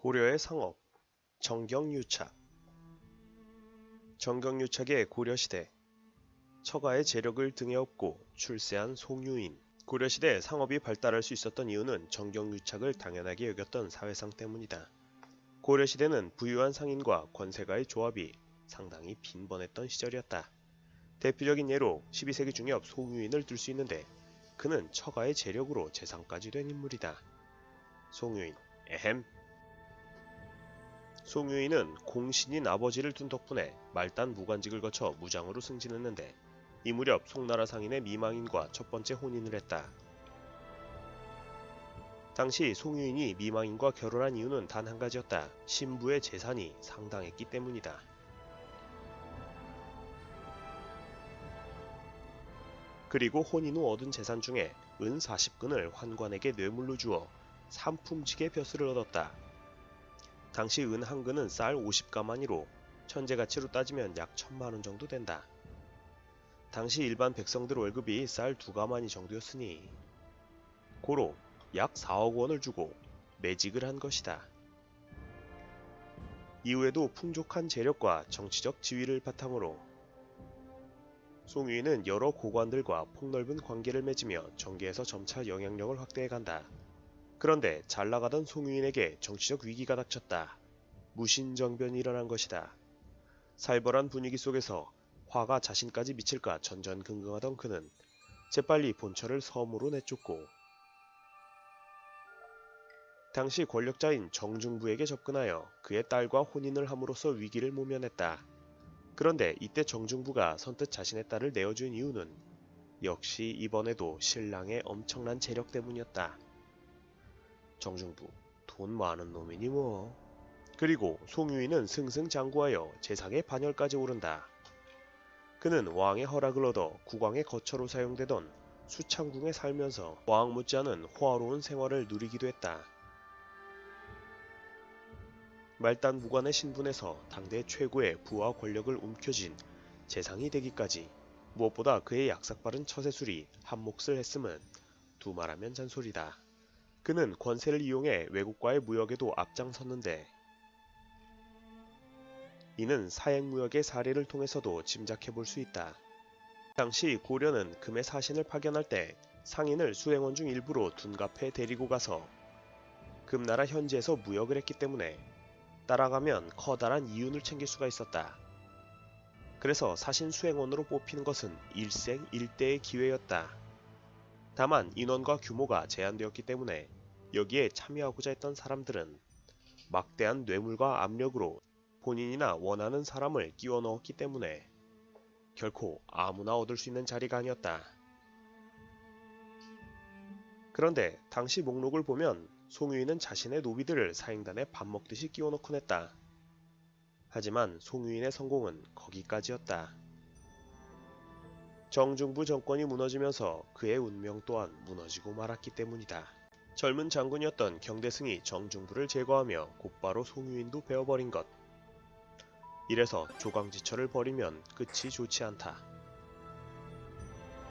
고려의 상업, 정경유착. 정경유착의 고려시대, 처가의 재력을 등에 업고 출세한 송유인. 고려시대 상업이 발달할 수 있었던 이유는 정경유착을 당연하게 여겼던 사회상 때문이다. 고려시대는 부유한 상인과 권세가의 조합이 상당히 빈번했던 시절이었다. 대표적인 예로 12세기 중엽 송유인을 들 수 있는데 그는 처가의 재력으로 재상까지 된 인물이다. 송유인, 에헴. 송유인은 공신인 아버지를 둔 덕분에 말단 무관직을 거쳐 무장으로 승진했는데 이 무렵 송나라 상인의 미망인과 첫 번째 혼인을 했다. 당시 송유인이 미망인과 결혼한 이유는 단 한 가지였다. 신부의 재산이 상당했기 때문이다. 그리고 혼인 후 얻은 재산 중에 은 40근을 환관에게 뇌물로 주어 삼품직의 벼슬을 얻었다. 당시 은 한 근은 쌀 50가마니로 현재 가치로 따지면 약 1000만원 정도 된다. 당시 일반 백성들 월급이 쌀 2가마니 정도였으니 고로 약 4억 원을 주고 매직을 한 것이다. 이후에도 풍족한 재력과 정치적 지위를 바탕으로 송유인은 여러 고관들과 폭넓은 관계를 맺으며 정계에서 점차 영향력을 확대해간다. 그런데 잘나가던 송유인에게 정치적 위기가 닥쳤다. 무신정변이 일어난 것이다. 살벌한 분위기 속에서 화가 자신까지 미칠까 전전긍긍하던 그는 재빨리 본처를 섬으로 내쫓고 당시 권력자인 정중부에게 접근하여 그의 딸과 혼인을 함으로써 위기를 모면했다. 그런데 이때 정중부가 선뜻 자신의 딸을 내어준 이유는 역시 이번에도 신랑의 엄청난 재력 때문이었다. 정중부, 돈 많은 놈이니 뭐. 그리고 송유인은 승승장구하여 재상의 반열까지 오른다. 그는 왕의 허락을 얻어 국왕의 거처로 사용되던 수창궁에 살면서 왕 못지않은 호화로운 생활을 누리기도 했다. 말단 무관의 신분에서 당대 최고의 부와 권력을 움켜쥔 재상이 되기까지 무엇보다 그의 약삭빠른 처세술이 한몫을 했음은 두말하면 잔소리다. 그는 권세를 이용해 외국과의 무역에도 앞장섰는데 이는 사행무역의 사례를 통해서도 짐작해볼 수 있다. 당시 고려는 금의 사신을 파견할 때 상인을 수행원 중 일부로 둔갑해 데리고 가서 금나라 현지에서 무역을 했기 때문에 따라가면 커다란 이윤을 챙길 수가 있었다. 그래서 사신 수행원으로 뽑히는 것은 일생일대의 기회였다. 다만 인원과 규모가 제한되었기 때문에 여기에 참여하고자 했던 사람들은 막대한 뇌물과 압력으로 본인이나 원하는 사람을 끼워 넣었기 때문에 결코 아무나 얻을 수 있는 자리가 아니었다. 그런데 당시 목록을 보면 송유인은 자신의 노비들을 사행단에 밥 먹듯이 끼워 넣곤 했다. 하지만 송유인의 성공은 거기까지였다. 정중부 정권이 무너지면서 그의 운명 또한 무너지고 말았기 때문이다. 젊은 장군이었던 경대승이 정중부를 제거하며 곧바로 송유인도 베어버린 것. 이래서 조강지처를 버리면 끝이 좋지 않다.